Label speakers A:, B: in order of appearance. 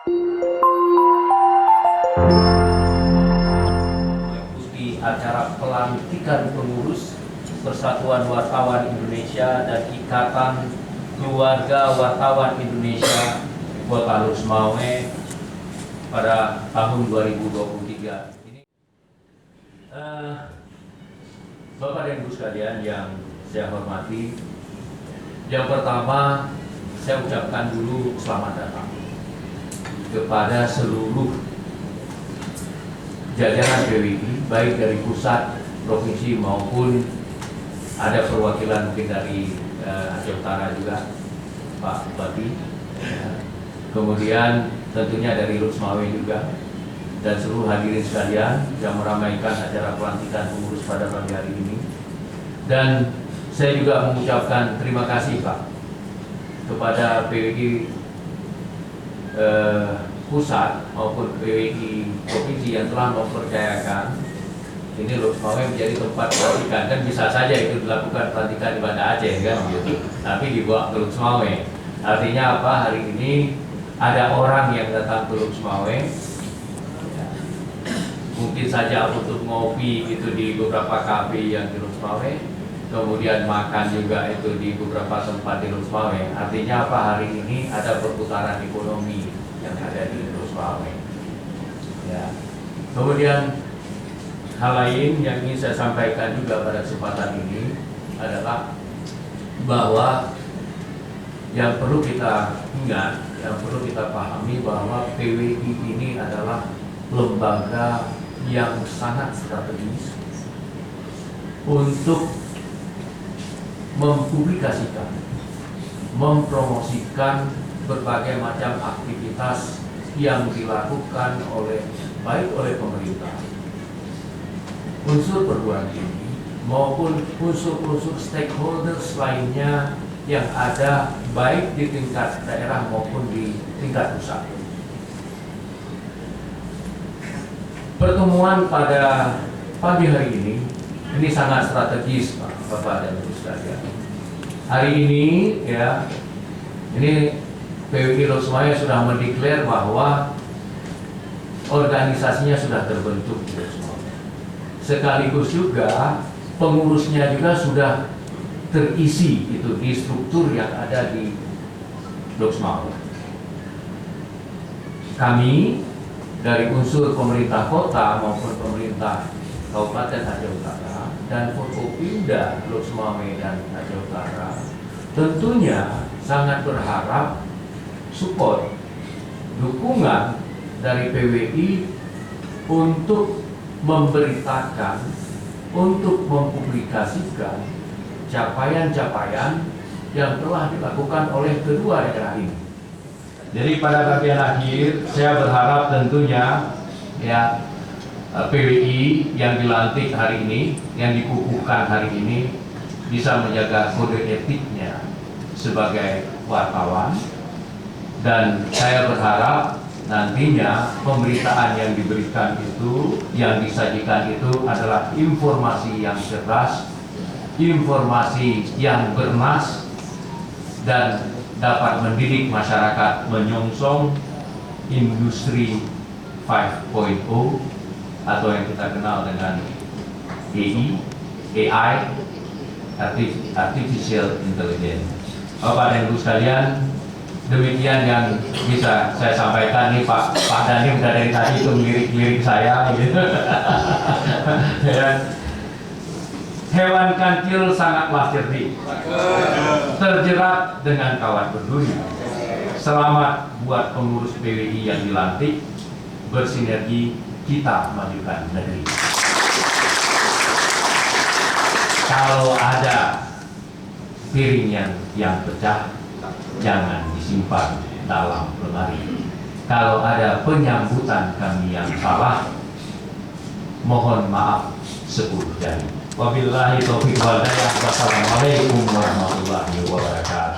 A: Mengikuti acara pelantikan pengurus Persatuan Wartawan Indonesia dan Ikatan Keluarga Wartawan Indonesia Kota Lhokseumawe pada tahun 2023 ini. Bapak dan Ibu sekalian yang saya hormati, yang pertama saya ucapkan dulu selamat datang kepada seluruh jajaran PWI, baik dari pusat, provinsi maupun ada perwakilan mungkin dari Aceh Utara juga, Pak Bupati. Kemudian tentunya dari Lhokseumawe juga, dan seluruh hadirin sekalian yang meramaikan acara pelantikan pengurus pada pagi hari ini. Dan saya juga mengucapkan terima kasih Pak kepada PWI pusat maupun PWI provinsi yang telah mempercayakan ini Lhokseumawe menjadi tempat pelantikan. Kan bisa saja itu dilakukan pelantikan di Banda Aceh kan gitu, tapi dibawa ke Lhokseumawe. Artinya apa? Hari ini ada orang yang datang ke Lhokseumawe, mungkin saja untuk ngopi itu di beberapa kafe yang di Lhokseumawe, kemudian makan juga itu di beberapa tempat di Lhokseumawe. Artinya apa? Hari ini ada perputaran ekonomi yang ada di Lhokseumawe. Ya. Kemudian hal lain yang ingin saya sampaikan juga pada kesempatan ini adalah bahwa yang perlu kita ingat, yang perlu kita pahami bahwa PWI ini adalah lembaga yang sangat strategis untuk mempublikasikan, mempromosikan berbagai macam aktivitas yang dilakukan baik oleh pemerintah, unsur perguruan tinggi maupun unsur-unsur stakeholders lainnya yang ada baik di tingkat daerah maupun di tingkat pusat. Pertemuan pada pagi hari ini sangat strategis Bapak dan Ibu sekalian. Hari ini ya, ini PWI Lhokseumawe sudah mendeklar bahwa organisasinya sudah terbentuk di Lhokseumawe. Sekaligus juga pengurusnya juga sudah terisi itu di struktur yang ada di Lhokseumawe. Kami dari unsur pemerintah kota maupun pemerintah Kabupaten Aceh Utara dan Forkopimda Lhokseumawe dan Aceh Utara tentunya sangat berharap support, dukungan dari PWI untuk memberitakan, untuk mempublikasikan capaian-capaian yang telah dilakukan oleh kedua daerah ini. Jadi pada bagian akhir saya berharap tentunya ya PWI yang dilantik hari ini, yang dikukuhkan hari ini bisa menjaga kode etiknya sebagai wartawan, dan saya berharap nantinya pemberitaan yang diberikan itu, yang disajikan itu adalah informasi yang cerdas, informasi yang bernas, dan dapat mendidik masyarakat menyongsong industri 5.0 atau yang kita kenal dengan AI, Artificial Intelligence. Bapak dan Ibu sekalian, demikian yang bisa saya sampaikan nih. Pak Dhani udah dari tadi itu lirik saya gitu. Hewan kancil sangatlah cerdik, terjerat dengan kawat berduri. Selamat buat pengurus PWI yang dilantik, bersinergi kita majukan negeri. Kalau ada piring yang pecah, jangan disimpan dalam lemari. Kalau ada penyambutan kami yang salah, mohon maaf 10 jari. Wabillahi taufiq wal hidayah. Wassalamualaikum warahmatullahi wabarakatuh.